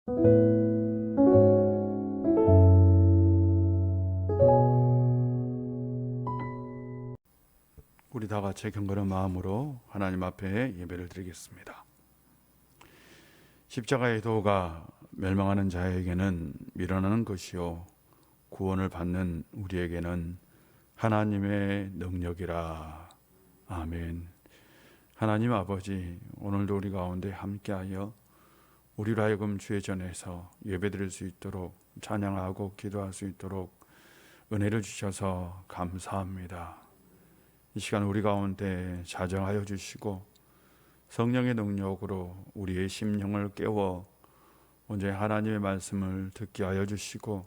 우리 다 같이 경건한 마음으로 하나님 앞에 예배를 드리겠습니다. 십자가의 도가 멸망하는 자에게는 미련한 것이요 구원을 받는 우리에게는 하나님의 능력이라. 아멘. 하나님 아버지, 오늘도 우리 가운데 함께하여 우리로 하여금 주의 전에서 예배드릴 수 있도록, 찬양하고 기도할 수 있도록 은혜를 주셔서 감사합니다. 이 시간 우리 가운데 자정하여 주시고 성령의 능력으로 우리의 심령을 깨워 온전히 하나님의 말씀을 듣게 하여 주시고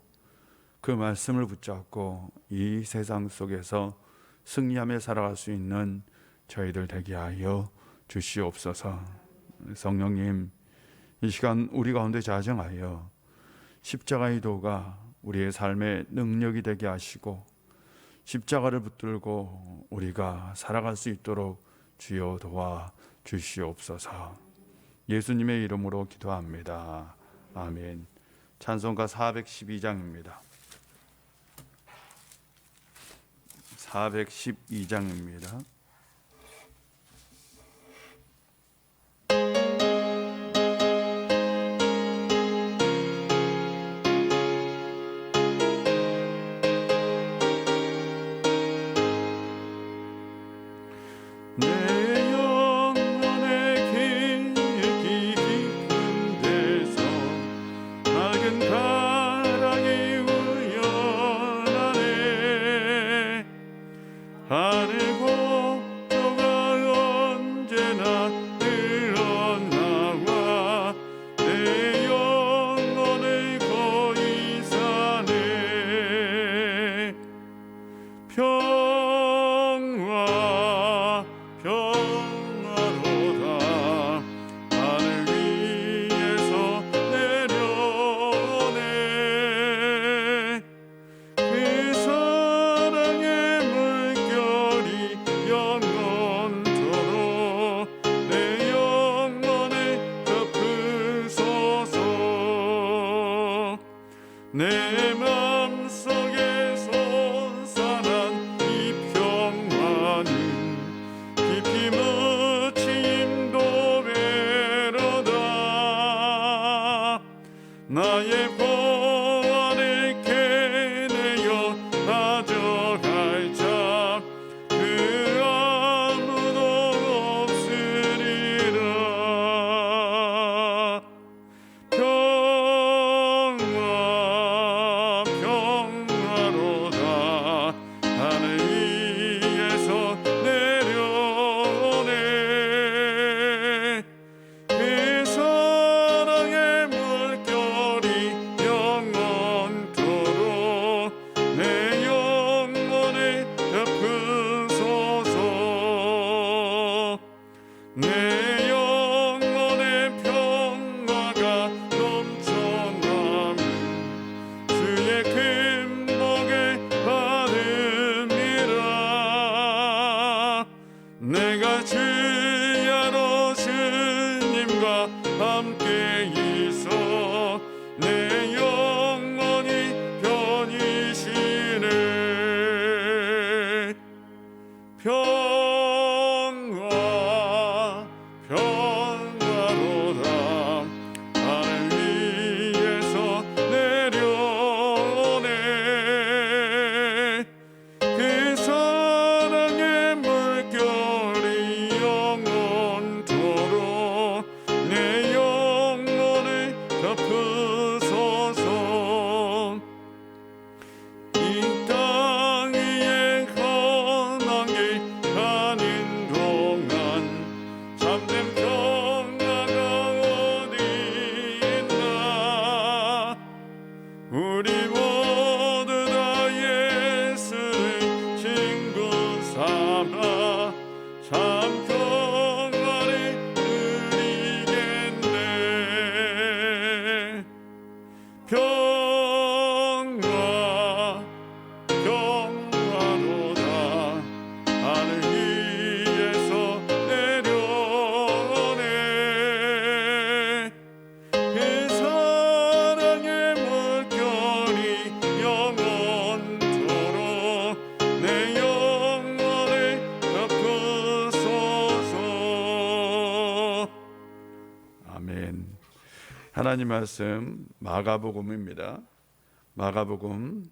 그 말씀을 붙잡고 이 세상 속에서 승리하며 살아갈 수 있는 저희들 되게 하여 주시옵소서. 성령님, 이 시간 우리 가운데 자정하여 십자가의 도가 우리의 삶의 능력이 되게 하시고 십자가를 붙들고 우리가 살아갈 수 있도록 주여 도와 주시옵소서. 예수님의 이름으로 기도합니다. 아멘. 찬송가 412장입니다. 412장입니다. 내 마음속에 솟아난 이 평화는 깊이 묻힌 도배로다. 나의 보안을 캐내어 가져갈 자 그 아무도 없으리라. 평화로다. 하늘 위에서 내려오네. 그 사랑의 물결이 하나님 말씀 마가복음입니다. 마가복음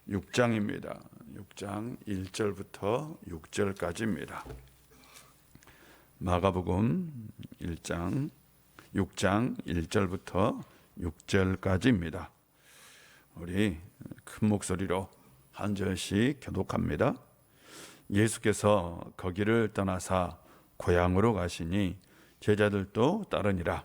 6장입니다. 6장 1절부터 6절까지입니다. 마가복음 6장 1절부터 6절까지입니다. 우리 큰 목소리로 한 절씩 교독합니다. 예수께서 거기를 떠나사 고향으로 가시니 제자들도 따르니라.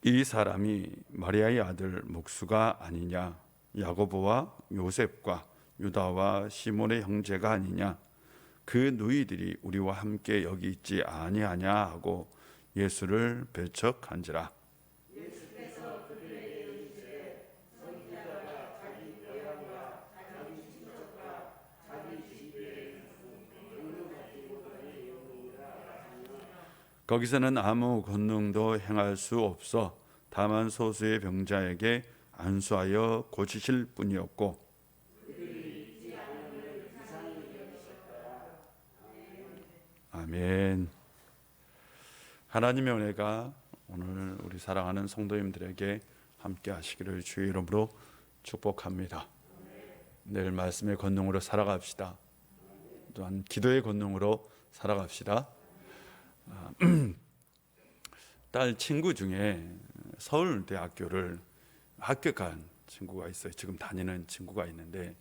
이 사람이 마리아의 아들 목수가 아니냐, 야고보와 요셉과 유다와 시몬의 형제가 아니냐, 그 누이들이 우리와 함께 여기 있지 아니하냐 하고 예수를 배척한지라. 거기서는 아무 권능도 행할 수 없어 다만 소수의 병자에게 안수하여 고치실 뿐이었고, 아멘. 하나님의 은혜가 오늘 우리 사랑하는 성도님들에게 함께 하시기를 주의 이름으로 축복합니다. 내일 말씀의 권능으로 살아갑시다. 또한 기도의 권능으로 살아갑시다. 딸 친구 중에 서울대학교를 합격한 친구가 있어요. 지금 다니는 친구가 있는데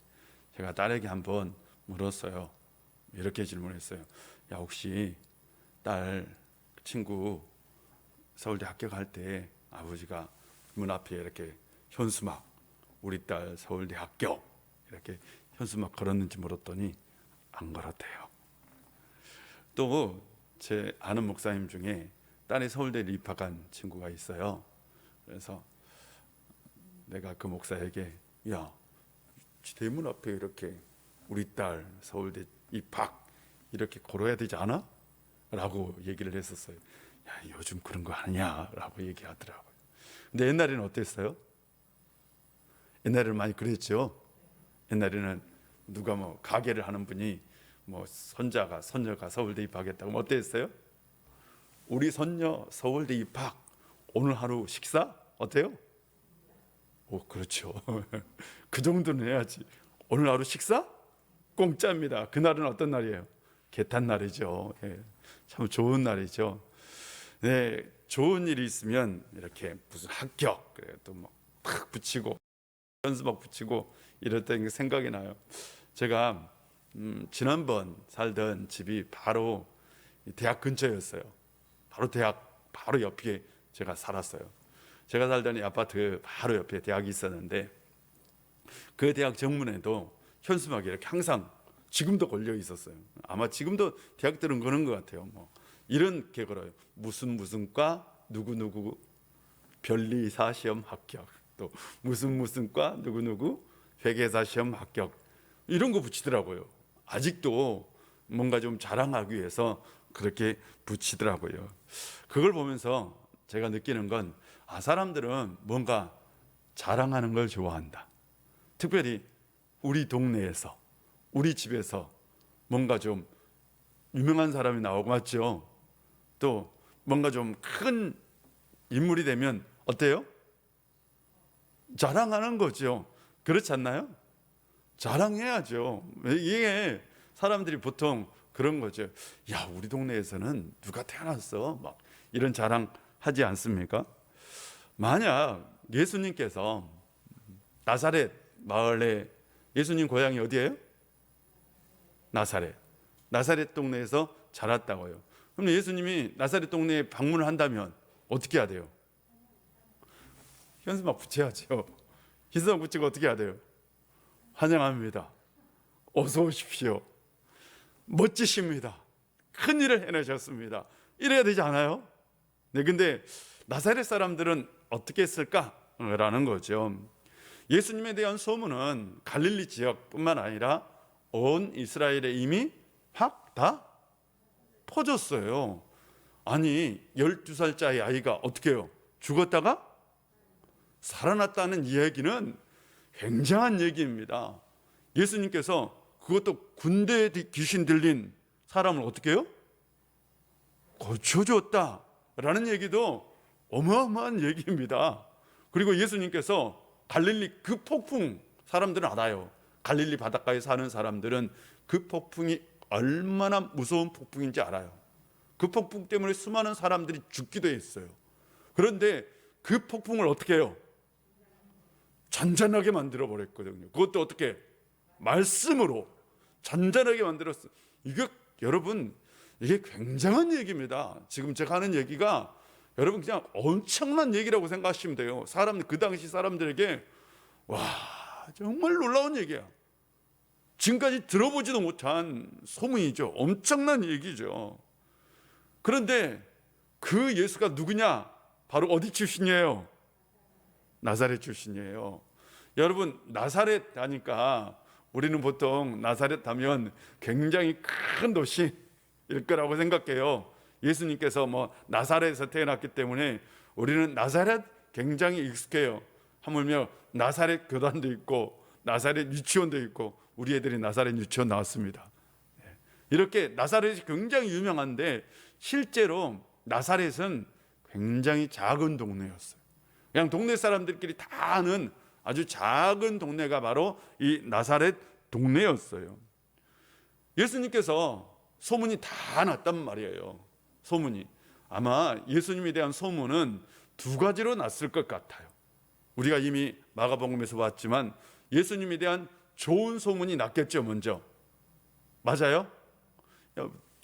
제가 딸에게 한번 물었어요. 이렇게 질문했어요. 야, 혹시 딸 친구 서울대 합격할 때 아버지가 문 앞에 이렇게 현수막, 우리 딸 서울대 합격, 이렇게 현수막 걸었는지 물었더니 안 걸었대요. 또 제 아는 목사님 중에 딸이 서울대를 입학한 친구가 있어요. 그래서 내가 그 목사에게, 야, 대문 앞에 이렇게 우리 딸 서울대 입학 이렇게 걸어야 되지 않아? 라고 얘기를 했었어요. 야, 요즘 그런 거 아니야 라고 얘기하더라고요. 근데 옛날에는 어땠어요? 옛날에는 많이 그랬죠. 옛날에는 누가 뭐 가게를 하는 분이 뭐 손녀가 서울대 입학했다고 뭐 어땠어요? 우리 손녀 서울대 입학, 오늘 하루 식사 어때요? 오, 그렇죠. 그 정도는 해야지. 오늘 하루 식사? 공짜입니다. 그날은 어떤 날이에요? 개탄날이죠. 예, 참 좋은 날이죠. 네, 좋은 일이 있으면 이렇게 무슨 합격, 그래 또 뭐 탁 붙이고 현수막 붙이고 이럴 때 생각이 나요. 제가 지난번 살던 집이 바로 대학 근처였어요. 바로 대학 바로 옆에 제가 살았어요. 제가 살던 이 아파트 바로 옆에 대학이 있었는데 그 대학 정문에도 현수막이 이렇게 항상 지금도 걸려 있었어요. 아마 지금도 대학들은 그런 것 같아요. 뭐 이런 게 걸어요. 무슨 과 누구 변리사 시험 합격, 또 무슨 과 누구 회계사 시험 합격, 이런 거 붙이더라고요. 아직도 뭔가 좀 자랑하기 위해서 그렇게 붙이더라고요. 그걸 보면서 제가 느끼는 건, 사람들은 뭔가 자랑하는 걸 좋아한다. 특별히 우리 동네에서, 우리 집에서 뭔가 좀 유명한 사람이 나오고, 맞죠? 또 뭔가 좀 큰 인물이 되면 어때요? 자랑하는 거죠. 그렇지 않나요? 자랑해야죠. 이게 사람들이 보통 그런 거죠. 야, 우리 동네에서는 누가 태어났어? 막 이런 자랑 하지 않습니까? 만약 예수님께서 나사렛 마을에, 예수님 고향이 어디예요? 나사렛 동네에서 자랐다고요. 그럼 예수님이 나사렛 동네에 방문을 한다면 어떻게 해야 돼요? 현수막 붙여야죠. 현수막 붙이고 어떻게 해야 돼요? 환영합니다. 어서 오십시오. 멋지십니다. 큰 일을 해내셨습니다. 이래야 되지 않아요? 네, 근데 나사렛 사람들은 어떻게 했을까라는 거죠. 예수님에 대한 소문은 갈릴리 지역뿐만 아니라 온 이스라엘에 이미 확 다 퍼졌어요. 아니 12살짜리 아이가 어떻게 해요? 죽었다가 살아났다는 이야기는 굉장한 얘기입니다. 예수님께서 그것도 군대에 귀신 들린 사람을 어떻게 해요? 고쳐줬다라는 얘기도 어마어마한 얘기입니다. 그리고 예수님께서 갈릴리 그 폭풍, 사람들은 알아요. 갈릴리 바닷가에 사는 사람들은 그 폭풍이 얼마나 무서운 폭풍인지 알아요. 그 폭풍 때문에 수많은 사람들이 죽기도 했어요. 그런데 그 폭풍을 어떻게 해요? 잔잔하게 만들어 버렸거든요. 그것도 어떻게? 말씀으로 잔잔하게 만들었어요. 이게 여러분, 이게 굉장한 얘기입니다. 지금 제가 하는 얘기가 여러분 그냥 엄청난 얘기라고 생각하시면 돼요. 그 당시 사람들에게 와, 정말 놀라운 얘기야. 지금까지 들어보지도 못한 소문이죠. 엄청난 얘기죠. 그런데 그 예수가 누구냐? 바로 어디 출신이에요? 나사렛 출신이에요. 여러분, 나사렛 하니까 우리는 보통 나사렛 하면 굉장히 큰 도시일 거라고 생각해요. 예수님께서 나사렛에서 태어났기 때문에 우리는 나사렛 굉장히 익숙해요. 하물며 나사렛 교단도 있고 나사렛 유치원도 있고 우리 애들이 나사렛 유치원 나왔습니다. 이렇게 나사렛이 굉장히 유명한데 실제로 나사렛은 굉장히 작은 동네였어요. 그냥 동네 사람들끼리 다 아는 아주 작은 동네가 바로 이 나사렛 동네였어요. 예수님께서 소문이 다 났단 말이에요. 소문이. 아마 예수님에 대한 소문은 두 가지로 났을 것 같아요. 우리가 이미 마가복음에서 봤지만 예수님에 대한 좋은 소문이 났겠죠. 먼저. 맞아요?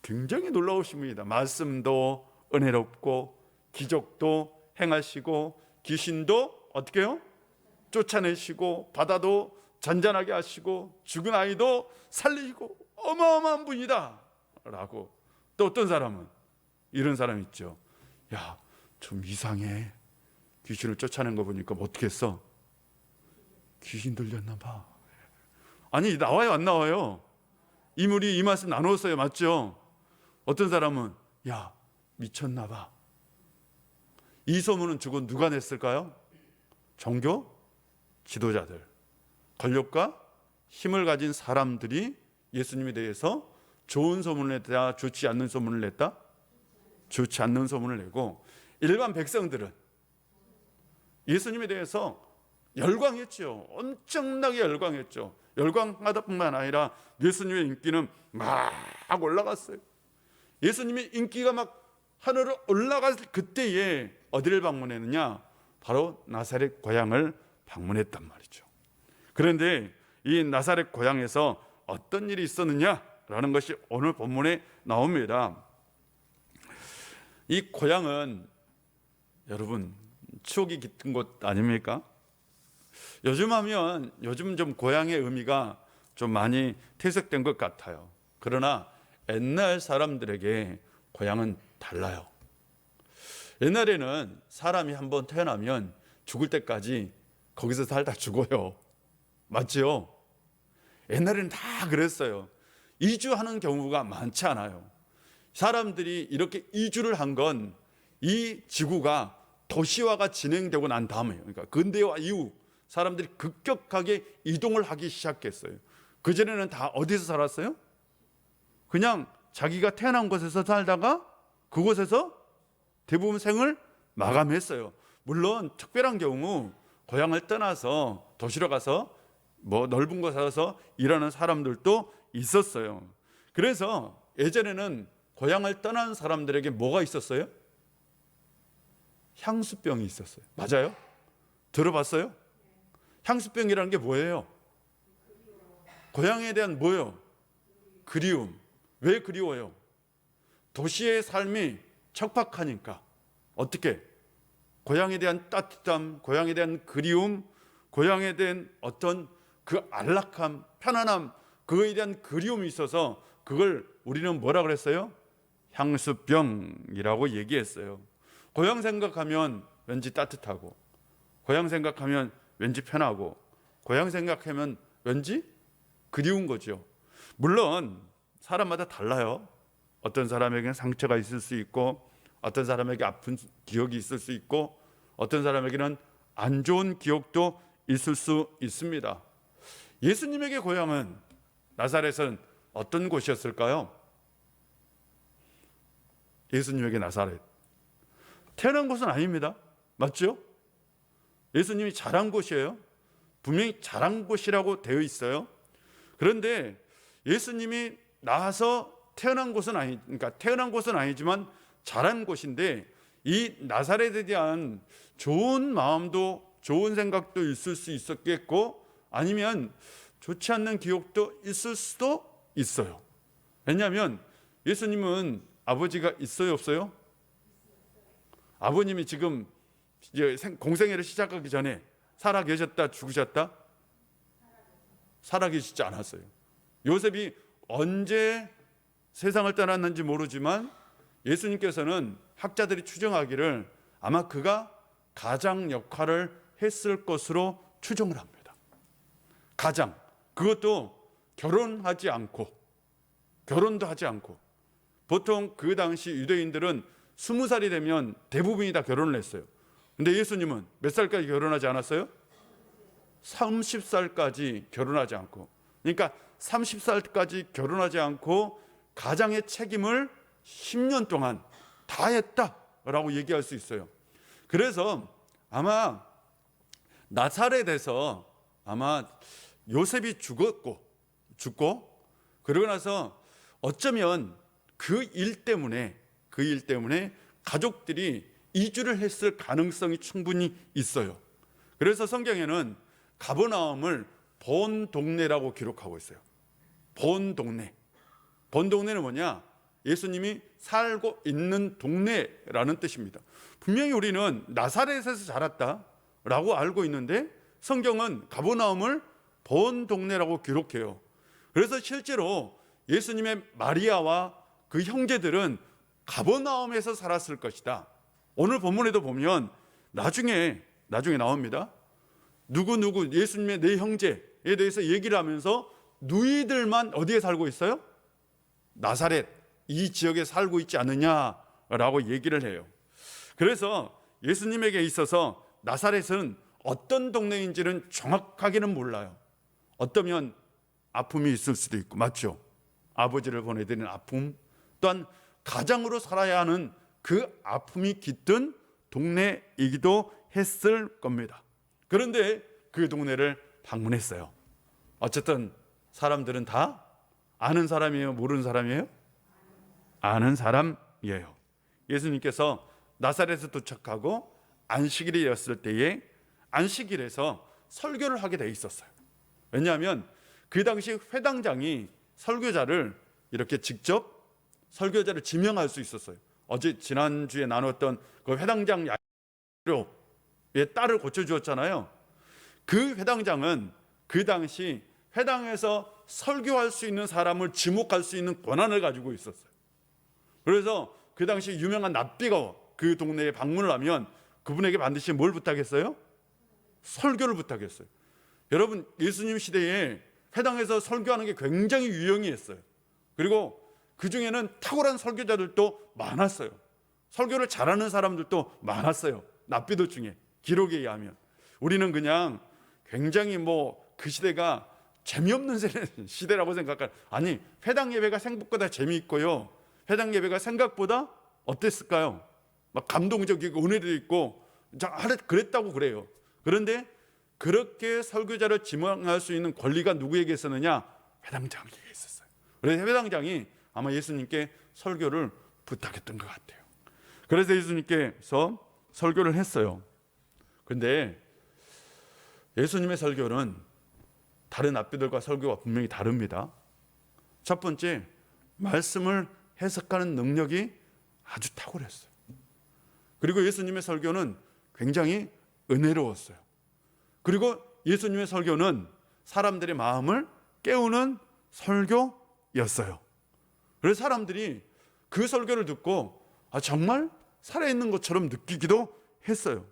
굉장히 놀라우신 분이다. 말씀도 은혜롭고 기적도 행하시고 귀신도 어떻게 해요? 쫓아내시고 바다도 잔잔하게 하시고 죽은 아이도 살리고 어마어마한 분이다 라고. 또 어떤 사람은 이런 사람 있죠. 야, 좀 이상해. 귀신을 쫓아낸 거 보니까 어떻게 했어? 귀신 들렸나 봐. 아니, 나와요 안 나와요? 이물이 이 말씀 나눴어요. 맞죠? 어떤 사람은 야, 미쳤나 봐. 이 소문은 저건 누가 냈을까요? 종교 지도자들, 권력과 힘을 가진 사람들이 예수님에 대해서 좋은 소문을 냈다, 좋지 않는 소문을 냈다? 좋지 않는 소문을 내고, 일반 백성들은 예수님에 대해서 열광했죠. 엄청나게 열광했죠. 열광하다 뿐만 아니라 예수님의 인기는 막 올라갔어요. 예수님의 인기가 막 하늘로 올라갈 그때에 어디를 방문했느냐? 바로 나사렛 고향을 방문했단 말이죠. 그런데 이 나사렛 고향에서 어떤 일이 있었느냐라는 것이 오늘 본문에 나옵니다. 이 고향은 여러분 추억이 깃든 곳 아닙니까? 요즘 좀 고향의 의미가 좀 많이 퇴색된 것 같아요. 그러나 옛날 사람들에게 고향은 달라요. 옛날에는 사람이 한번 태어나면 죽을 때까지 거기서 살다 죽어요. 맞죠? 옛날에는 다 그랬어요. 이주하는 경우가 많지 않아요. 사람들이 이렇게 이주를 한 건 이 지구가 도시화가 진행되고 난 다음에요. 그러니까 근대화 이후 사람들이 급격하게 이동을 하기 시작했어요. 그전에는 다 어디서 살았어요? 그냥 자기가 태어난 곳에서 살다가 그곳에서 대부분 생을 마감했어요. 물론 특별한 경우 고향을 떠나서 도시로 가서 넓은 곳에 가서 일하는 사람들도 있었어요. 그래서 예전에는 고향을 떠난 사람들에게 뭐가 있었어요? 향수병이 있었어요. 맞아요? 들어봤어요? 향수병이라는 게 뭐예요? 고향에 대한 뭐예요? 그리움. 왜 그리워요? 도시의 삶이 척박하니까. 어떻게? 고향에 대한 따뜻함, 고향에 대한 그리움, 고향에 대한 어떤 그 안락함, 편안함, 그거에 대한 그리움이 있어서 그걸 우리는 뭐라 그랬어요? 향수병이라고 얘기했어요. 고향 생각하면 왠지 따뜻하고, 고향 생각하면 왠지 편하고, 고향 생각하면 왠지 그리운 거죠. 물론 사람마다 달라요. 어떤 사람에게는 상처가 있을 수 있고 어떤 사람에게 아픈 기억이 있을 수 있고 어떤 사람에게는 안 좋은 기억도 있을 수 있습니다. 예수님에게 고향은 나사렛은 어떤 곳이었을까요? 예수님에게 나사렛, 태어난 곳은 아닙니다. 맞죠? 예수님이 자란 곳이에요. 분명히 자란 곳이라고 되어 있어요. 그런데 예수님이 나와서 태어난 곳은 그러니까 태어난 곳은 아니지만 자란 곳인데, 이 나사렛에 대한 좋은 마음도 좋은 생각도 있을 수 있었겠고 아니면 좋지 않는 기억도 있을 수도 있어요. 왜냐하면 예수님은 아버지가 있어요, 없어요? 아버님이 지금 이제 공생애를 시작하기 전에 살아 계셨다, 죽으셨다? 살아 계시지 않았어요. 요셉이 언제 세상을 떠났는지 모르지만 예수님께서는 학자들이 추정하기를 아마 그가 가장 역할을 했을 것으로 추정을 합니다. 가장, 그것도 결혼도 하지 않고, 보통 그 당시 유대인들은 20살이 되면 대부분이 다 결혼을 했어요. 근데 예수님은 몇 살까지 결혼하지 않았어요? 30살까지 결혼하지 않고, 그러니까 30살까지 결혼하지 않고 가장의 책임을 10년 동안 다 했다라고 얘기할 수 있어요. 그래서 아마 나사렛에서 아마 요셉이 죽고 그러고 나서 어쩌면 그 일 때문에 가족들이 이주를 했을 가능성이 충분히 있어요. 그래서 성경에는 가버나움을 본 동네라고 기록하고 있어요. 본 동네는 뭐냐? 예수님이 살고 있는 동네라는 뜻입니다. 분명히 우리는 나사렛에서 자랐다라고 알고 있는데 성경은 가버나움을 본 동네라고 기록해요. 그래서 실제로 예수님의 마리아와 그 형제들은 가버나움에서 살았을 것이다. 오늘 본문에도 보면 나중에 나옵니다. 누구 예수님의 네 형제에 대해서 얘기를 하면서 누이들만 어디에 살고 있어요? 나사렛, 이 지역에 살고 있지 않느냐라고 얘기를 해요. 그래서 예수님에게 있어서 나사렛은 어떤 동네인지는 정확하게는 몰라요. 어쩌면 아픔이 있을 수도 있고, 맞죠? 아버지를 보내드리는 아픔, 또한 가장으로 살아야 하는 그 아픔이 깃든 동네이기도 했을 겁니다. 그런데 그 동네를 방문했어요. 어쨌든 사람들은 다 아는 사람이에요, 모르는 사람이에요? 아는 사람이에요. 예수님께서 나사렛에 도착하고 안식일이었을 때에 안식일에서 설교를 하게 돼 있었어요. 왜냐하면 그 당시 회당장이 설교자를 이렇게 직접 설교자를 지명할 수 있었어요. 지난주에 나눴던 그 회당장 야이로의 딸을 고쳐주었잖아요. 그 회당장은 그 당시 회당에서 설교할 수 있는 사람을 지목할 수 있는 권한을 가지고 있었어요. 그래서 그 당시 유명한 납비가 그 동네에 방문을 하면 그분에게 반드시 뭘 부탁했어요? 설교를 부탁했어요. 여러분, 예수님 시대에 회당에서 설교하는 게 굉장히 유용했어요. 그리고 그 중에는 탁월한 설교자들도 많았어요. 설교를 잘하는 사람들도 많았어요. 납비들 중에 기록에 의하면. 우리는 그냥 굉장히 그 시대가 재미없는 시대라고 생각할. 아니, 회당 예배가 생각보다 재미있고요. 회당 예배가 생각보다 어땠을까요? 막 감동적이고 은혜도 있고 그랬다고 그래요. 그런데 그렇게 설교자를 지명할 수 있는 권리가 누구에게 있었느냐? 회당장에게 있었어요. 그래서 회당장이 아마 예수님께 설교를 부탁했던 것 같아요. 그래서 예수님께서 설교를 했어요. 그런데 예수님의 설교는 다른 랍비들과 설교가 분명히 다릅니다. 첫 번째, 말씀을 해석하는 능력이 아주 탁월했어요. 그리고 예수님의 설교는 굉장히 은혜로웠어요. 그리고 예수님의 설교는 사람들의 마음을 깨우는 설교였어요. 그래서 사람들이 그 설교를 듣고 정말 살아있는 것처럼 느끼기도 했어요.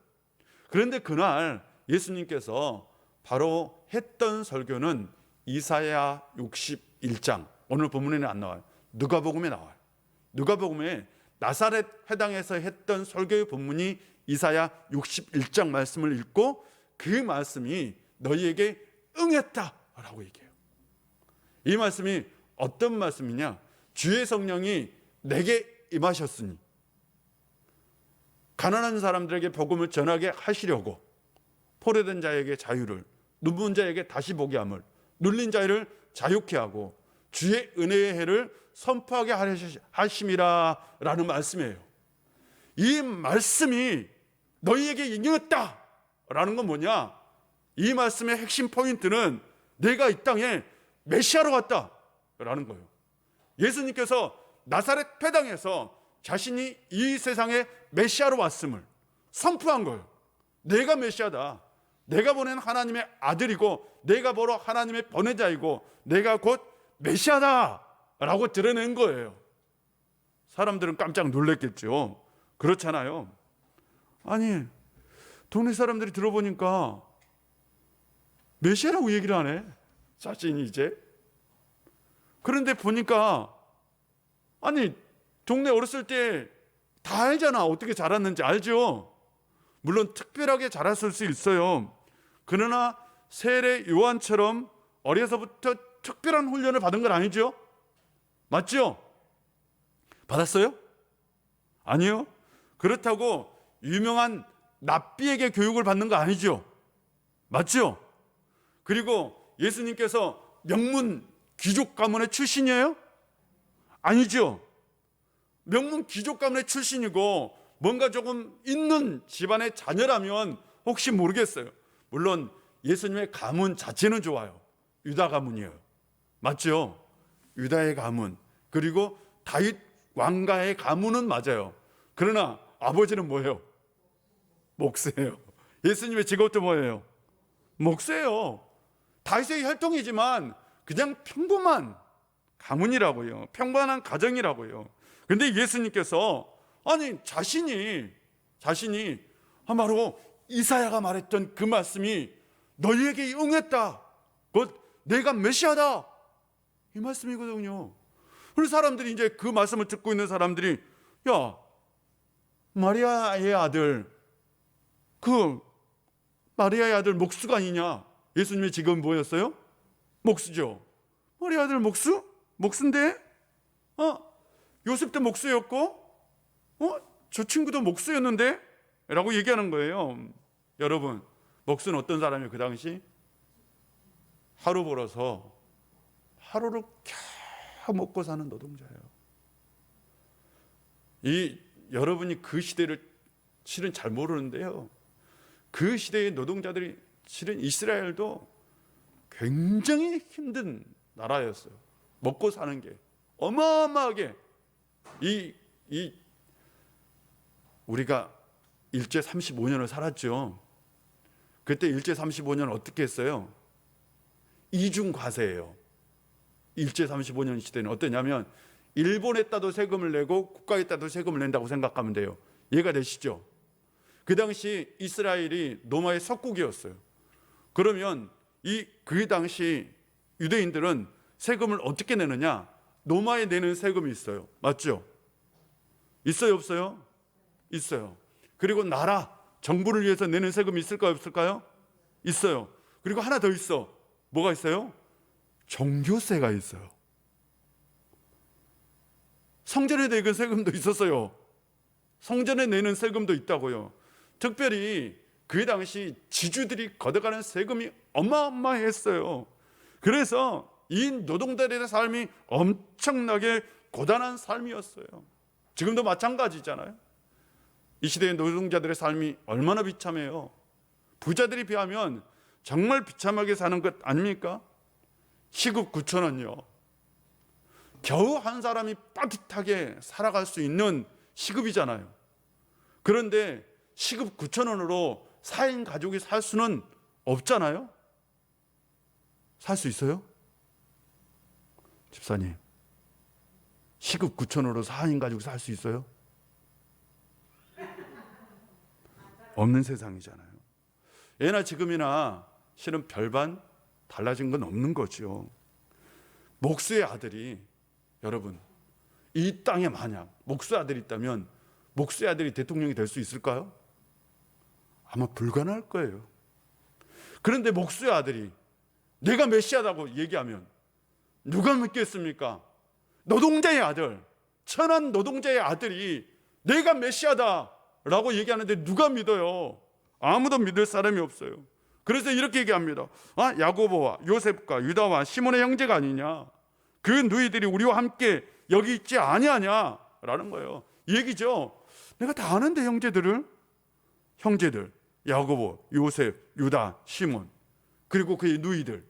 그런데 그날 예수님께서 바로 했던 설교는 이사야 61장, 오늘 본문에는 안 나와요. 누가복음에 나와요. 누가복음에 나사렛 회당에서 했던 설교의 본문이 이사야 61장 말씀을 읽고 그 말씀이 너희에게 응했다라고 얘기해요. 이 말씀이 어떤 말씀이냐? 주의 성령이 내게 임하셨으니 가난한 사람들에게 복음을 전하게 하시려고 포로된 자에게 자유를, 눈먼 자에게 다시 보게 함을, 눌린 자를 자유케 하고 주의 은혜의 해를 선포하게 하심이라 라는 말씀이에요. 이 말씀이 너희에게 임했다 라는 건 뭐냐? 이 말씀의 핵심 포인트는 내가 이 땅에 메시아로 왔다 라는 거예요. 예수님께서 나사렛 회당에서 자신이 이 세상에 메시아로 왔음을 선포한 거예요. 내가 메시아다. 내가 보낸 하나님의 아들이고 내가 바로 하나님의 보내자이고 내가 곧 메시아다 라고 드러낸 거예요. 사람들은 깜짝 놀랐겠죠. 그렇잖아요. 아니, 동네 사람들이 들어보니까 메시아라고 얘기를 하네, 자신이 이제. 그런데 보니까 아니, 동네 어렸을 때 다 알잖아. 어떻게 자랐는지 알죠. 물론 특별하게 자랐을 수 있어요. 그러나 세례 요한처럼 어려서부터 특별한 훈련을 받은 건 아니죠. 맞죠? 받았어요? 아니요. 그렇다고 유명한 랍비에게 교육을 받는 거 아니죠. 맞죠? 그리고 예수님께서 명문 귀족 가문의 출신이에요? 아니죠. 명문 귀족 가문의 출신이고 뭔가 조금 있는 집안의 자녀라면 혹시 모르겠어요. 물론 예수님의 가문 자체는 좋아요. 유다 가문이에요. 맞죠? 유다의 가문, 그리고 다윗 왕가의 가문은 맞아요. 그러나 아버지는 뭐예요? 목수예요. 예수님의 직업도 뭐예요? 목수예요. 다윗의 혈통이지만 그냥 평범한 가문이라고요. 평범한 가정이라고요. 근데 예수님께서 아니 자신이 바로 이사야가 말했던 그 말씀이 너희에게 응했다. 곧 내가 메시아다. 이 말씀이거든요. 그래서 사람들이 이제 그 말씀을 듣고 있는 사람들이 야, 마리아의 아들, 그 마리아의 아들 목수가 아니냐? 예수님의 직업은 뭐였어요? 목수죠. 마리아 아들 목수? 목수인데? 요셉도 목수였고, 저 친구도 목수였는데? 라고 얘기하는 거예요. 여러분, 목수는 어떤 사람이에요? 그 당시 하루 벌어서 하루를 겨우 먹고 사는 노동자예요. 여러분이 그 시대를 실은 잘 모르는데요, 그 시대의 노동자들이 실은 이스라엘도 굉장히 힘든 나라였어요. 먹고 사는 게 어마어마하게. 우리가 일제 35년을 살았죠. 그때 일제 35년 어떻게 했어요? 이중 과세예요. 일제 35년 시대는 어떠냐면 일본에다도 세금을 내고 국가에다도 세금을 낸다고 생각하면 돼요. 이해가 되시죠? 그 당시 이스라엘이 로마의 속국이었어요. 그러면 그 당시 유대인들은 세금을 어떻게 내느냐? 로마에 내는 세금이 있어요. 맞죠? 있어요, 없어요? 있어요. 그리고 나라, 정부를 위해서 내는 세금이 있을까요, 없을까요? 있어요. 그리고 하나 더 있어. 뭐가 있어요? 종교세가 있어요. 성전에 내는 세금도 있었어요. 성전에 내는 세금도 있다고요. 특별히 그 당시 지주들이 걷어가는 세금이 어마어마했어요. 그래서 이 노동자들의 삶이 엄청나게 고단한 삶이었어요. 지금도 마찬가지잖아요. 이 시대의 노동자들의 삶이 얼마나 비참해요. 부자들이 비하면 정말 비참하게 사는 것 아닙니까? 시급 9,000원요. 겨우 한 사람이 빠듯하게 살아갈 수 있는 시급이잖아요. 그런데 시급 9,000원으로 4인 가족이 살 수는 없잖아요. 살 수 있어요? 집사님, 시급 9,000원으로 4인 가족이 살 수 있어요? 없는 세상이잖아요. 예나 지금이나 실은 별반 달라진 건 없는 거죠. 목수의 아들이, 여러분, 이 땅에 만약 목수의 아들이 있다면 목수의 아들이 대통령이 될 수 있을까요? 아마 불가능할 거예요. 그런데 목수의 아들이 내가 메시아다고 얘기하면 누가 믿겠습니까? 노동자의 아들, 천한 노동자의 아들이 내가 메시아다라고 얘기하는데 누가 믿어요? 아무도 믿을 사람이 없어요. 그래서 이렇게 얘기합니다. 야고보와 요셉과 유다와 시몬의 형제가 아니냐? 그 누이들이 우리와 함께 여기 있지 아니하냐라는 거예요. 이 얘기죠. 내가 다 아는데 형제들 야고보, 요셉, 유다, 시몬, 그리고 그의 누이들.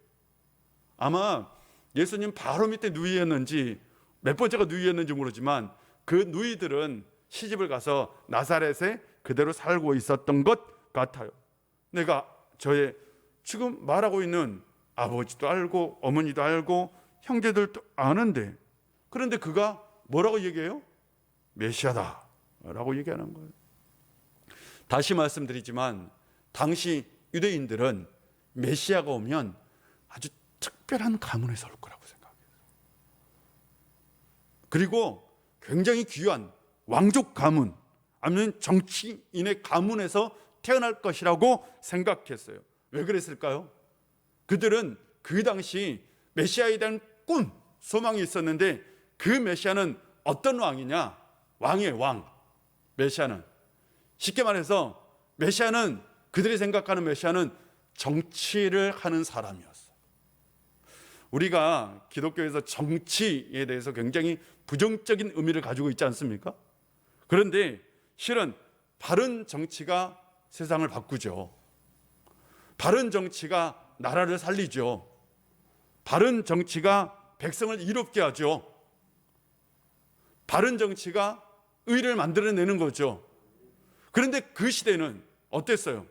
아마 예수님 바로 밑에 누이였는지 몇 번째가 누이였는지 모르지만 그 누이들은 시집을 가서 나사렛에 그대로 살고 있었던 것 같아요. 내가 저의 지금 말하고 있는 아버지도 알고 어머니도 알고 형제들도 아는데, 그런데 그가 뭐라고 얘기해요? 메시아다라고 얘기하는 거예요. 다시 말씀드리지만 당시 유대인들은 메시아가 오면 아주 특별한 가문에서 올 거라고 생각해요. 그리고 굉장히 귀한 왕족 가문, 아니면 정치인의 가문에서 태어날 것이라고 생각했어요. 왜 그랬을까요? 그들은 그 당시 메시아에 대한 꿈, 소망이 있었는데 그 메시아는 어떤 왕이냐? 왕의 왕. 메시아는 쉽게 말해서 메시아는, 그들이 생각하는 메시아는 정치를 하는 사람이었어요. 우리가 기독교에서 정치에 대해서 굉장히 부정적인 의미를 가지고 있지 않습니까? 그런데 실은 바른 정치가 세상을 바꾸죠. 바른 정치가 나라를 살리죠. 바른 정치가 백성을 이롭게 하죠. 바른 정치가 의를 만들어내는 거죠. 그런데 그 시대는 어땠어요?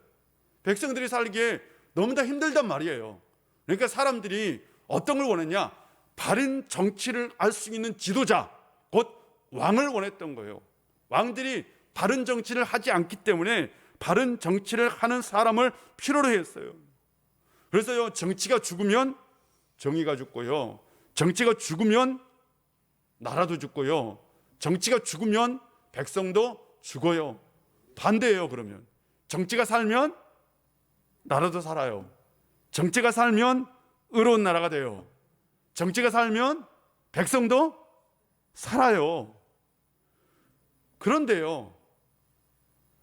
백성들이 살기에 너무나 힘들단 말이에요. 그러니까 사람들이 어떤 걸 원했냐? 바른 정치를 알 수 있는 지도자, 곧 왕을 원했던 거예요. 왕들이 바른 정치를 하지 않기 때문에 바른 정치를 하는 사람을 필요로 했어요. 그래서요, 정치가 죽으면 정의가 죽고요, 정치가 죽으면 나라도 죽고요, 정치가 죽으면 백성도 죽어요. 반대예요. 그러면 정치가 살면 나라도 살아요. 정치가 살면 의로운 나라가 돼요. 정치가 살면 백성도 살아요. 그런데요,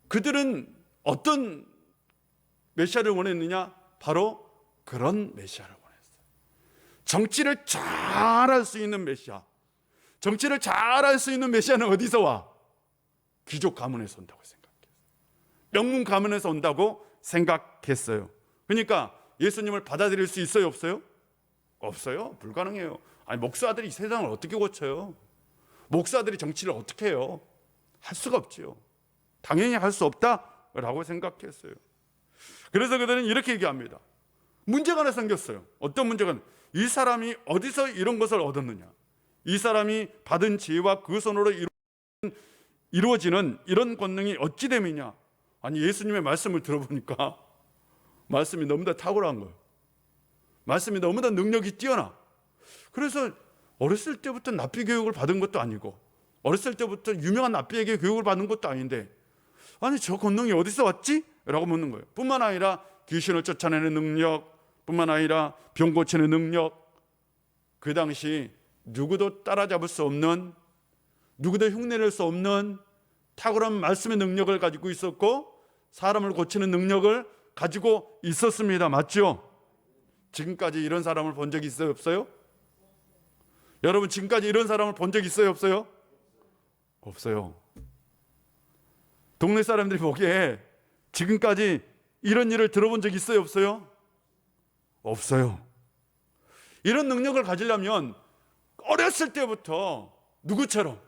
그들은 어떤 메시아를 원했느냐? 바로 그런 메시아를 원했어요. 정치를 잘할 수 있는 메시아. 정치를 잘할 수 있는 메시아는 어디서 와? 귀족 가문에서 온다고 생각했어요. 명문 가문에서 온다고 생각했어요. 그러니까 예수님을 받아들일 수 있어요, 없어요? 없어요. 불가능해요. 아니, 목사 아들이 세상을 어떻게 고쳐요? 목사 아들이 정치를 어떻게 해요? 할 수가 없지요. 당연히 할 수 없다라고 생각했어요. 그래서 그들은 이렇게 얘기합니다. 문제가 하나 생겼어요. 어떤 문제가? 이 사람이 어디서 이런 것을 얻었느냐? 이 사람이 받은 지혜와 그 손으로 이루어지는 이런 권능이 어찌 됨이냐? 아니, 예수님의 말씀을 들어보니까 말씀이 너무나 탁월한 거예요. 말씀이 너무나 능력이 뛰어나. 그래서 어렸을 때부터 납비 교육을 받은 것도 아니고, 어렸을 때부터 유명한 납비에게 교육을 받은 것도 아닌데, 아니, 저 권능이 어디서 왔지? 라고 묻는 거예요. 뿐만 아니라 귀신을 쫓아내는 능력, 뿐만 아니라 병 고치는 능력, 그 당시 누구도 따라잡을 수 없는, 누구도 흉내낼 수 없는 탁월한 말씀의 능력을 가지고 있었고, 사람을 고치는 능력을 가지고 있었습니다. 맞죠? 지금까지 이런 사람을 본 적 있어요, 없어요? 여러분, 지금까지 이런 사람을 본 적 있어요, 없어요? 없어요. 동네 사람들이 보기에 지금까지 이런 일을 들어본 적 있어요, 없어요? 없어요. 이런 능력을 가지려면 어렸을 때부터 누구처럼,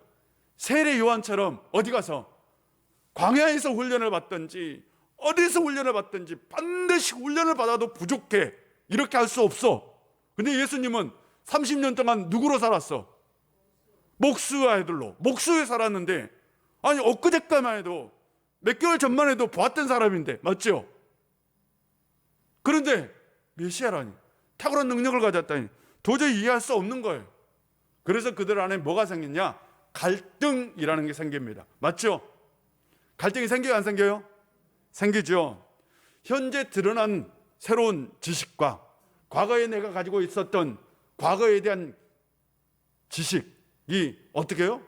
세례 요한처럼 어디 가서 광야에서 훈련을 받든지 어디서 훈련을 받든지 반드시 훈련을 받아도 부족해. 이렇게 할 수 없어. 근데 예수님은 30년 동안 누구로 살았어? 목수의 아들로, 목수에 살았는데, 아니, 엊그제까지만 해도, 몇 개월 전만 해도 보았던 사람인데, 맞죠? 그런데 메시아라니, 탁월한 능력을 가졌다니 도저히 이해할 수 없는 거예요. 그래서 그들 안에 뭐가 생겼냐? 갈등이라는 게 생깁니다. 맞죠? 갈등이 생겨요, 안 생겨요? 생기죠. 현재 드러난 새로운 지식과 과거에 내가 가지고 있었던 과거에 대한 지식이 어떻게 해요?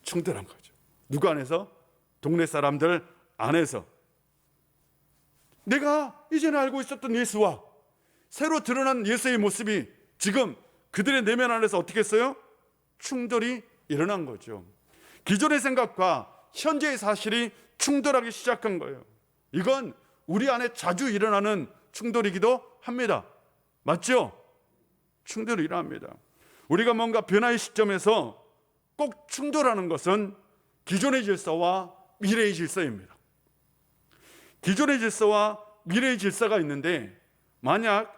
충돌한 거죠. 누구 안에서? 동네 사람들 안에서. 내가 이전에 알고 있었던 예수와 새로 드러난 예수의 모습이 지금 그들의 내면 안에서 어떻게 했어요? 충돌이 일어난 거죠. 기존의 생각과 현재의 사실이 충돌하기 시작한 거예요. 이건 우리 안에 자주 일어나는 충돌이기도 합니다. 맞죠? 충돌이 일어납니다. 우리가 뭔가 변화의 시점에서 꼭 충돌하는 것은 기존의 질서와 미래의 질서입니다. 기존의 질서와 미래의 질서가 있는데, 만약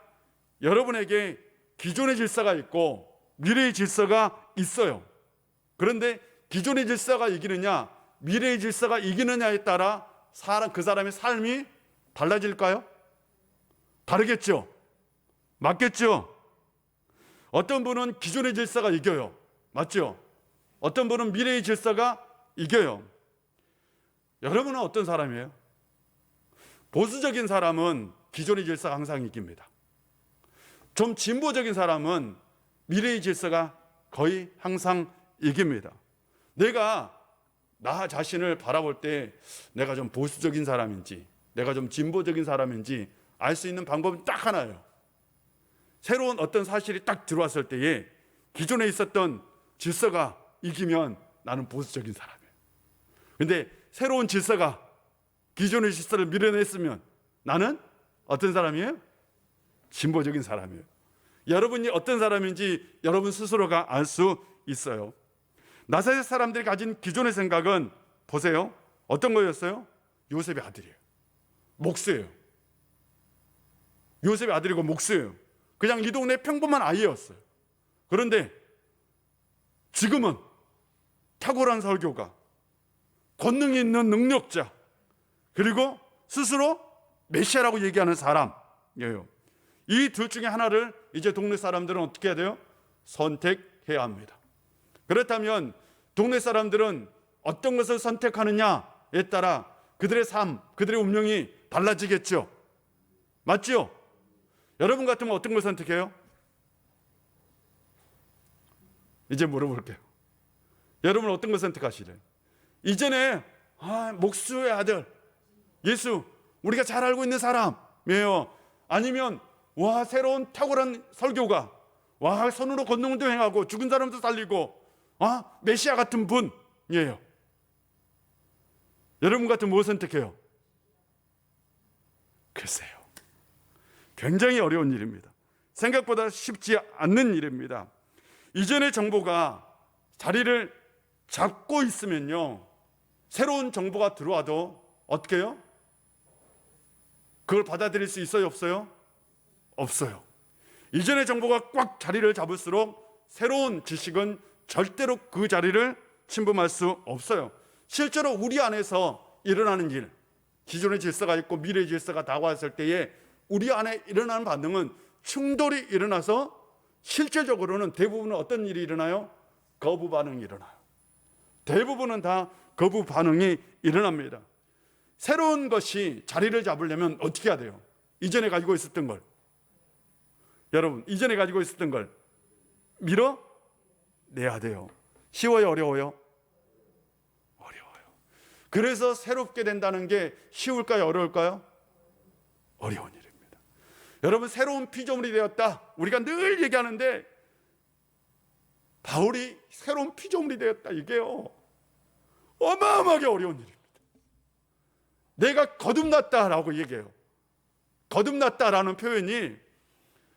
여러분에게 기존의 질서가 있고 미래의 질서가 있어요. 그런데 기존의 질서가 이기느냐 미래의 질서가 이기느냐에 따라 그 사람의 삶이 달라질까요? 다르겠죠? 맞겠죠? 어떤 분은 기존의 질서가 이겨요. 맞죠? 어떤 분은 미래의 질서가 이겨요. 여러분은 어떤 사람이에요? 보수적인 사람은 기존의 질서가 항상 이깁니다. 좀 진보적인 사람은 미래의 질서가 거의 항상 이깁니다. 내가 나 자신을 바라볼 때 내가 좀 보수적인 사람인지 내가 좀 진보적인 사람인지 알 수 있는 방법은 딱 하나예요. 새로운 어떤 사실이 딱 들어왔을 때에 기존에 있었던 질서가 이기면 나는 보수적인 사람이에요. 근데 새로운 질서가 기존의 질서를 밀어냈으면 나는 어떤 사람이에요? 진보적인 사람이에요. 여러분이 어떤 사람인지 여러분 스스로가 알 수 있어요. 나사렛 사람들이 가진 기존의 생각은 보세요. 어떤 거였어요? 요셉의 아들이에요. 목수예요. 요셉의 아들이고 목수예요. 그냥 이 동네 평범한 아이였어요. 그런데 지금은 탁월한 설교가, 권능이 있는 능력자, 그리고 스스로 메시아라고 얘기하는 사람이에요. 이 둘 중에 하나를 이제 동네 사람들은 어떻게 해야 돼요? 선택해야 합니다. 그렇다면 동네 사람들은 어떤 것을 선택하느냐에 따라 그들의 삶, 그들의 운명이 달라지겠죠. 맞죠? 여러분 같으면 어떤 걸 선택해요? 이제 물어볼게요. 여러분은 어떤 걸 선택하시래요? 이전에 목수의 아들 예수, 우리가 잘 알고 있는 사람이에요. 아니면 새로운 탁월한 설교가, 손으로 권능도 행하고 죽은 사람도 살리고 메시아 같은 분이에요. 여러분 같으면 뭐 선택해요? 글쎄요, 굉장히 어려운 일입니다. 생각보다 쉽지 않는 일입니다. 이전의 정보가 자리를 잡고 있으면요, 새로운 정보가 들어와도 어떻게 해요? 그걸 받아들일 수 있어요, 없어요? 없어요. 이전의 정보가 꽉 자리를 잡을수록 새로운 지식은 절대로 그 자리를 침범할 수 없어요. 실제로 우리 안에서 일어나는 일, 기존의 질서가 있고 미래의 질서가 다가왔을 때에 우리 안에 일어나는 반응은 충돌이 일어나서 실질적으로는 대부분은 어떤 일이 일어나요? 거부 반응이 일어나요. 대부분은 다 거부 반응이 일어납니다. 새로운 것이 자리를 잡으려면 어떻게 해야 돼요? 이전에 가지고 있었던 걸, 여러분, 이전에 가지고 있었던 걸 밀어내야 돼요. 쉬워요, 어려워요? 어려워요. 그래서 새롭게 된다는 게 쉬울까요, 어려울까요? 어려운 일입니다. 여러분, 새로운 피조물이 되었다, 우리가 늘 얘기하는데 바울이 새로운 피조물이 되었다, 이게요 어마어마하게 어려운 일입니다. 내가 거듭났다라고 얘기해요. 거듭났다라는 표현이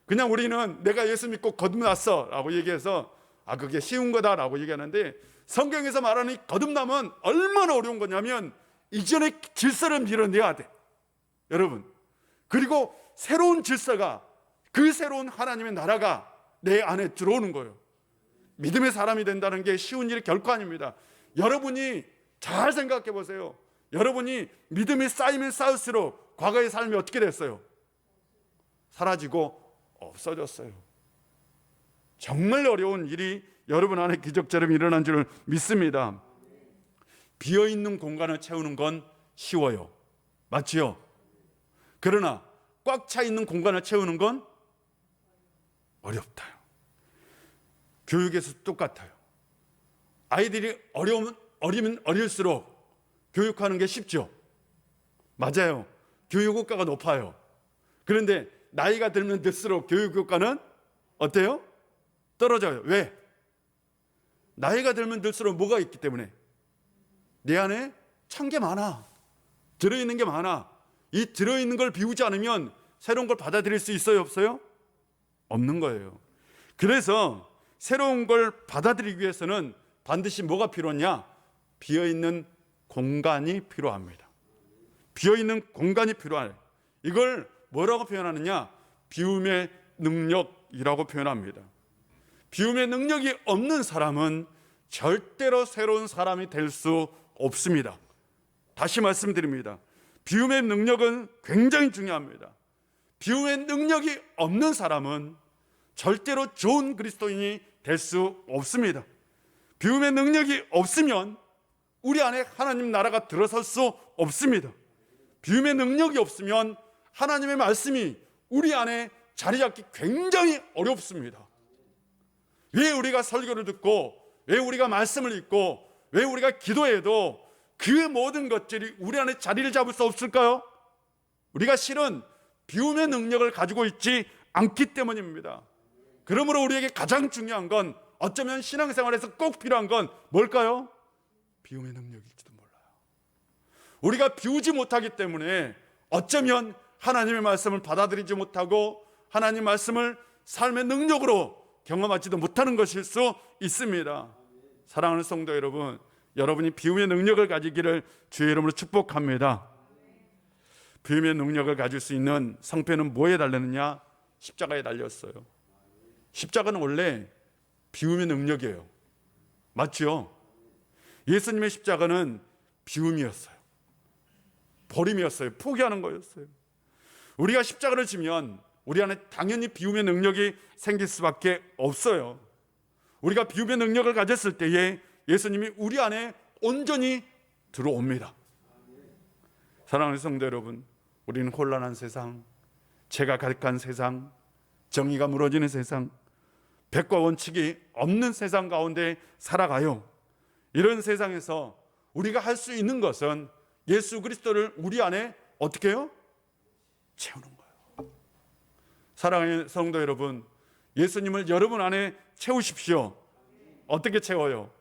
그냥 우리는 내가 예수 믿고 거듭났어 라고 얘기해서 그게 쉬운 거다라고 얘기하는데, 성경에서 말하는 거듭남은 얼마나 어려운 거냐면 이전의 질서를 밀어내야 돼, 여러분. 그리고 새로운 질서가, 그 새로운 하나님의 나라가 내 안에 들어오는 거예요. 믿음의 사람이 된다는 게 쉬운 일이 결코 아닙니다. 여러분이 잘 생각해 보세요. 여러분이 믿음이 쌓이면 쌓을수록 과거의 삶이 어떻게 됐어요? 사라지고 없어졌어요. 정말 어려운 일이 여러분 안에 기적처럼 일어난 줄 믿습니다. 비어있는 공간을 채우는 건 쉬워요. 맞지요? 그러나 꽉 차 있는 공간을 채우는 건 어렵다요. 교육에서 똑같아요. 아이들이 어리면 어릴수록 교육하는 게 쉽죠. 맞아요. 교육 효과가 높아요. 그런데 나이가 들면 들수록 교육 효과는 어때요? 떨어져요. 왜? 나이가 들면 들수록 뭐가 있기 때문에? 내 안에 찬 게 많아. 들어있는 게 많아. 이 들어있는 걸 비우지 않으면 새로운 걸 받아들일 수 있어요? 없어요? 없는 거예요. 그래서 새로운 걸 받아들이기 위해서는 반드시 뭐가 필요하냐? 비어있는 공간이 필요합니다. 비어있는 공간이 필요해. 이걸 뭐라고 표현하느냐? 비움의 능력이라고 표현합니다. 비움의 능력이 없는 사람은 절대로 새로운 사람이 될 수 없습니다. 다시 말씀드립니다. 비움의 능력은 굉장히 중요합니다. 비움의 능력이 없는 사람은 절대로 좋은 그리스도인이 될 수 없습니다. 비움의 능력이 없으면 우리 안에 하나님 나라가 들어설 수 없습니다. 비움의 능력이 없으면 하나님의 말씀이 우리 안에 자리 잡기 굉장히 어렵습니다. 왜 우리가 설교를 듣고, 왜 우리가 말씀을 읽고, 왜 우리가 기도해도 그 모든 것들이 우리 안에 자리를 잡을 수 없을까요? 우리가 실은 비움의 능력을 가지고 있지 않기 때문입니다. 그러므로 우리에게 가장 중요한 건, 어쩌면 신앙생활에서 꼭 필요한 건 뭘까요? 비움의 능력일지도 몰라요. 우리가 비우지 못하기 때문에 어쩌면 하나님의 말씀을 받아들이지 못하고 하나님 말씀을 삶의 능력으로 경험하지도 못하는 것일 수 있습니다. 사랑하는 성도 여러분, 여러분이 비움의 능력을 가지기를 주의 이름으로 축복합니다. 비움의 능력을 가질 수 있는 상표는 뭐에 달렸느냐? 십자가에 달렸어요. 십자가는 원래 비움의 능력이에요. 맞죠? 예수님의 십자가는 비움이었어요. 버림이었어요. 포기하는 거였어요. 우리가 십자가를 지면 우리 안에 당연히 비움의 능력이 생길 수밖에 없어요. 우리가 비움의 능력을 가졌을 때에 예수님이 우리 안에 온전히 들어옵니다. 사랑하는 성도 여러분, 우리는 혼란한 세상, 죄가 가득한 세상, 정의가 무너지는 세상, 백과 원칙이 없는 세상 가운데 살아가요. 이런 세상에서 우리가 할 수 있는 것은 예수 그리스도를 우리 안에 어떻게 해요? 채우는 거예요. 사랑하는 성도 여러분, 예수님을 여러분 안에 채우십시오. 어떻게 채워요?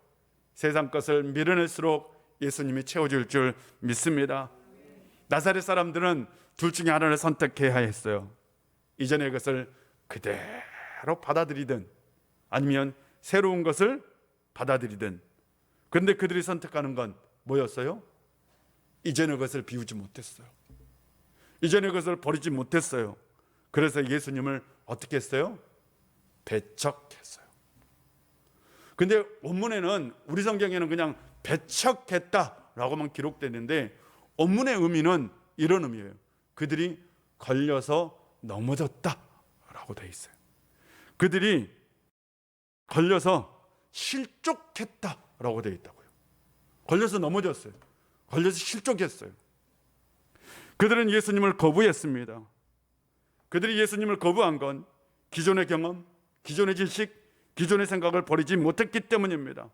세상 것을 밀어낼수록 예수님이 채워줄 줄 믿습니다. 나사렛 사람들은 둘 중에 하나를 선택해야 했어요. 이전의 것을 그대로 받아들이든 아니면 새로운 것을 받아들이든. 그런데 그들이 선택하는 건 뭐였어요? 이전의 것을 비우지 못했어요. 이전의 것을 버리지 못했어요. 그래서 예수님을 어떻게 했어요? 배척했어요. 근데 원문에는, 우리 성경에는 그냥 배척했다라고만 기록되는데 원문의 의미는 이런 의미예요. 그들이 걸려서 넘어졌다라고 돼 있어요. 그들이 걸려서 실족했다라고 돼 있다고요. 걸려서 넘어졌어요. 걸려서 실족했어요. 그들은 예수님을 거부했습니다. 그들이 예수님을 거부한 건 기존의 경험, 기존의 지식, 기존의 생각을 버리지 못했기 때문입니다.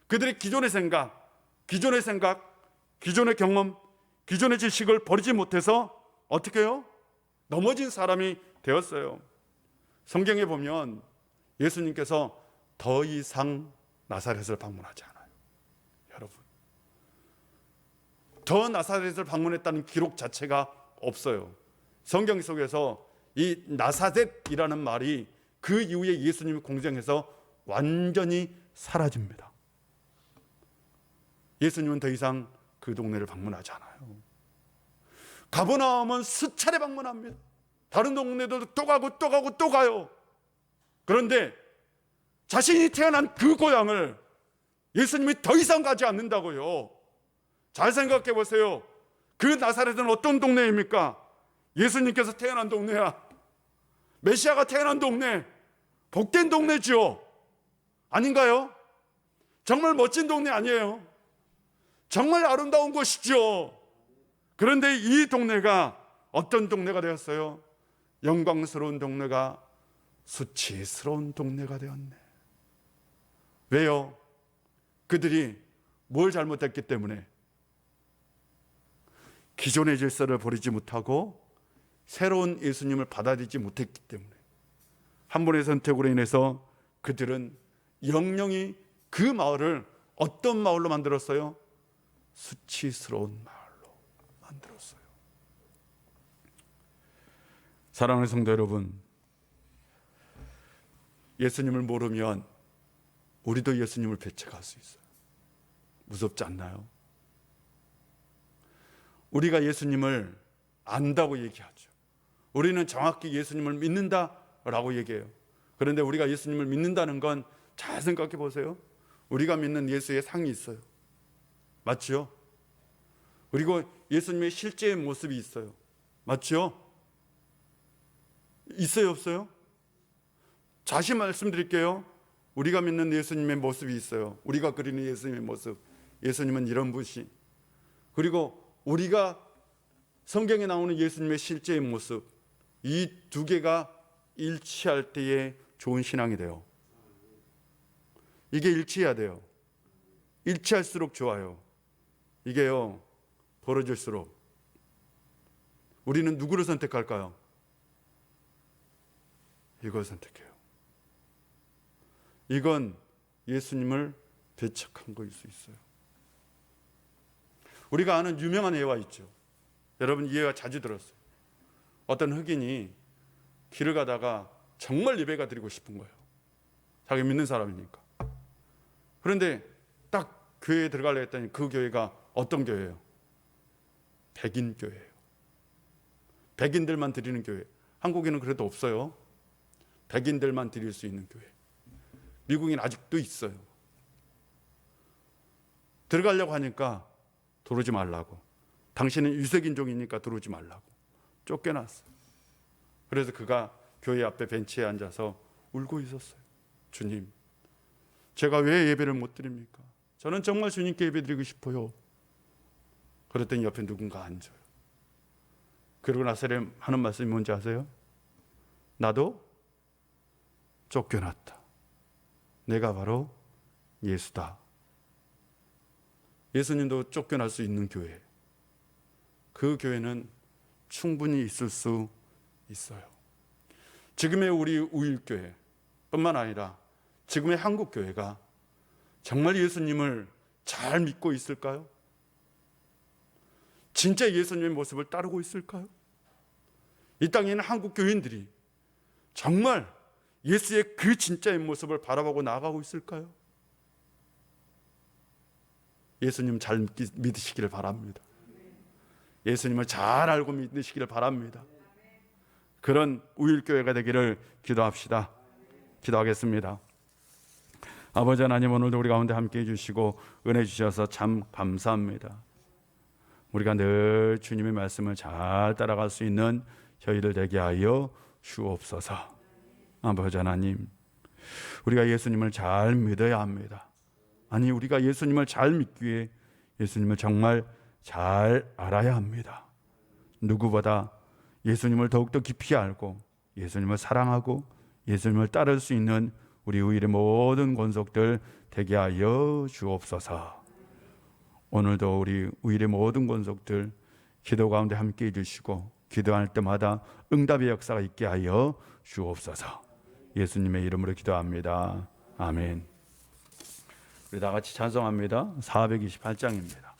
그들이 기존의 생각, 기존의 경험, 기존의 지식을 버리지 못해서 어떻게 해요? 넘어진 사람이 되었어요. 성경에 보면 예수님께서 더 이상 나사렛을 방문하지 않아요. 여러분, 더 나사렛을 방문했다는 기록 자체가 없어요. 성경 속에서 이 나사렛이라는 말이 그 이후에 예수님이 공생해서 완전히 사라집니다. 예수님은 더 이상 그 동네를 방문하지 않아요. 가버나움은 수차례 방문합니다. 다른 동네들도 또 가고 또 가고 또 가요. 그런데 자신이 태어난 그 고향을 예수님이 더 이상 가지 않는다고요. 잘 생각해 보세요. 그 나사렛은 어떤 동네입니까? 예수님께서 태어난 동네야. 메시아가 태어난 동네, 복된 동네죠. 아닌가요? 정말 멋진 동네 아니에요? 정말 아름다운 곳이죠. 그런데 이 동네가 어떤 동네가 되었어요? 영광스러운 동네가 수치스러운 동네가 되었네. 왜요? 그들이 뭘 잘못했기 때문에? 기존의 질서를 버리지 못하고 새로운 예수님을 받아들이지 못했기 때문에. 한 번의 선택으로 인해서 그들은 영영이 그 마을을 어떤 마을로 만들었어요? 수치스러운 마을로 만들었어요. 사랑하는 성도 여러분, 예수님을 모르면 우리도 예수님을 배척할 수 있어요. 무섭지 않나요? 우리가 예수님을 안다고 얘기하죠. 우리는 정확히 예수님을 믿는다라고 얘기해요. 그런데 우리가 예수님을 믿는다는 건 잘 생각해 보세요. 우리가 믿는 예수의 상이 있어요. 맞죠? 그리고 예수님의 실제의 모습이 있어요. 맞죠? 있어요, 없어요? 다시 말씀드릴게요. 우리가 믿는 예수님의 모습이 있어요. 우리가 그리는 예수님의 모습. 예수님은 이런 분이. 그리고 우리가 성경에 나오는 예수님의 실제의 모습. 이 두 개가 일치할 때에 좋은 신앙이 돼요. 이게 일치해야 돼요. 일치할수록 좋아요. 이게요, 벌어질수록. 우리는 누구를 선택할까요? 이걸 선택해요. 이건 예수님을 배척한 거일 수 있어요. 우리가 아는 유명한 예화 있죠. 여러분 이 예화 자주 들었어요. 어떤 흑인이 길을 가다가 정말 예배가 드리고 싶은 거예요. 자기 믿는 사람이니까. 그런데 딱 교회에 들어가려 했더니 그 교회가 어떤 교회예요? 백인 교회예요. 백인들만 드리는 교회. 한국에는 그래도 없어요. 백인들만 드릴 수 있는 교회. 미국엔 아직도 있어요. 들어가려고 하니까 들어오지 말라고. 당신은 유색인종이니까 들어오지 말라고. 쫓겨났어요. 그래서 그가 교회 앞에 벤치에 앉아서 울고 있었어요. 주님, 제가 왜 예배를 못 드립니까? 저는 정말 주님께 예배 드리고 싶어요. 그랬더니 옆에 누군가 앉아요. 그러고 나서 하는 말씀이 뭔지 아세요? 나도 쫓겨났다. 내가 바로 예수다. 예수님도 쫓겨날 수 있는 교회. 그 교회는 충분히 있을 수 있어요. 지금의 우리 우일교회 뿐만 아니라 지금의 한국교회가 정말 예수님을 잘 믿고 있을까요? 진짜 예수님의 모습을 따르고 있을까요? 이 땅에 있는 한국 교인들이 정말 예수의 그 진짜의 모습을 바라보고 나아가고 있을까요? 예수님 잘 믿으시기를 바랍니다. 예수님을 잘 알고 믿으시기를 바랍니다. 그런 우일교회가 되기를 기도합시다. 기도하겠습니다. 아버지 하나님, 오늘도 우리 가운데 함께해 주시고 은혜 주셔서 참 감사합니다. 우리가 늘 주님의 말씀을 잘 따라갈 수 있는 저희들 되게 하여 주옵소서. 아버지 하나님, 우리가 예수님을 잘 믿어야 합니다. 아니, 우리가 예수님을 잘 믿기 위해 예수님을 정말 잘 알아야 합니다. 누구보다 예수님을 더욱더 깊이 알고 예수님을 사랑하고 예수님을 따를 수 있는 우리 우일의 모든 권속들 되게 하여 주옵소서. 오늘도 우리 우일의 모든 권속들 기도 가운데 함께 해주시고 기도할 때마다 응답의 역사가 있게 하여 주옵소서. 예수님의 이름으로 기도합니다. 아멘. 우리 다 같이 찬송합니다. 428장입니다.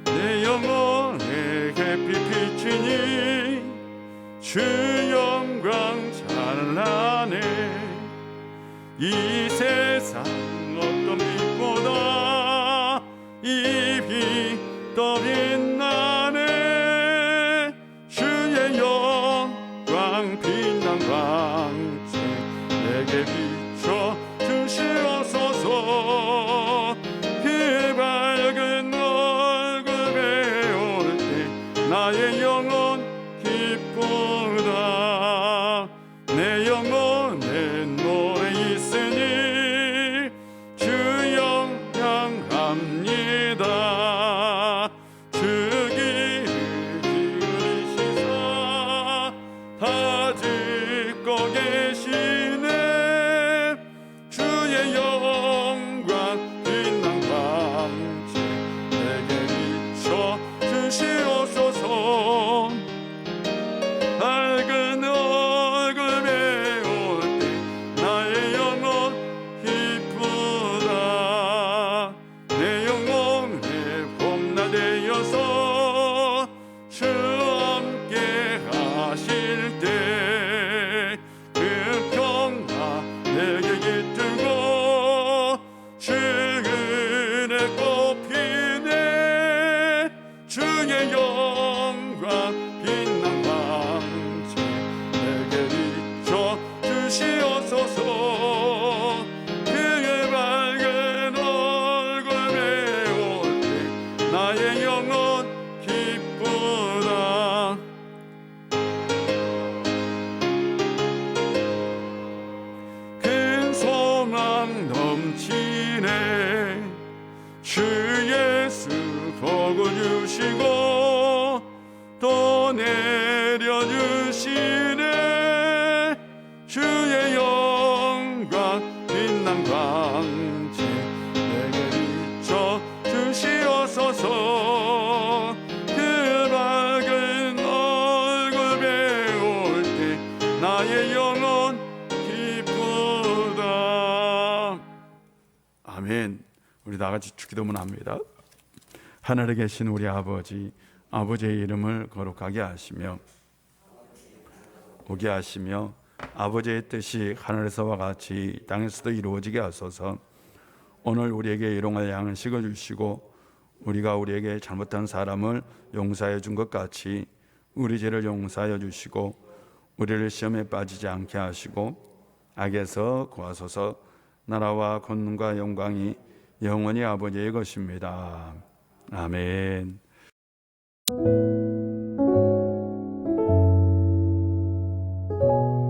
내 영혼의 햇빛 비치니 주 영광 찬란해. 이 세상 어떤 빛보다 이 빛 더 빛나네. 주의 영광 빛난 광채 내게 내려서 주 함께 하실 때 그 평화 내게 깃들고 주 은혜 꽃피네 주의 영광 빛난 황제 내게 비춰 주시옵소서 그의 밝은 얼굴 배울 때 나의 영혼 기쁘다 큰 소망 넘치네 주 예수 복을 주시고 또 내려주시네 주의 영광 빛난 광채 내게 비춰 주시옵소서 그 밝은 얼굴 배울 때 나의 영혼 기쁘다. 아멘. 우리 다 같이 주기도문 합니다. 하늘에 계신 우리 아버지, 아버지의 이름을 거룩하게 하시며 오게 하시며 아버지의 뜻이 하늘에서와 같이 땅에서도 이루어지게 하소서. 오늘 우리에게 일용할 양식을 주시고 우리가 우리에게 잘못한 사람을 용서해 준 것 같이 우리 죄를 용서하여 주시고 우리를 시험에 빠지지 않게 하시고 악에서 구하소서. 나라와 권능과 영광이 영원히 아버지의 것입니다. 아멘.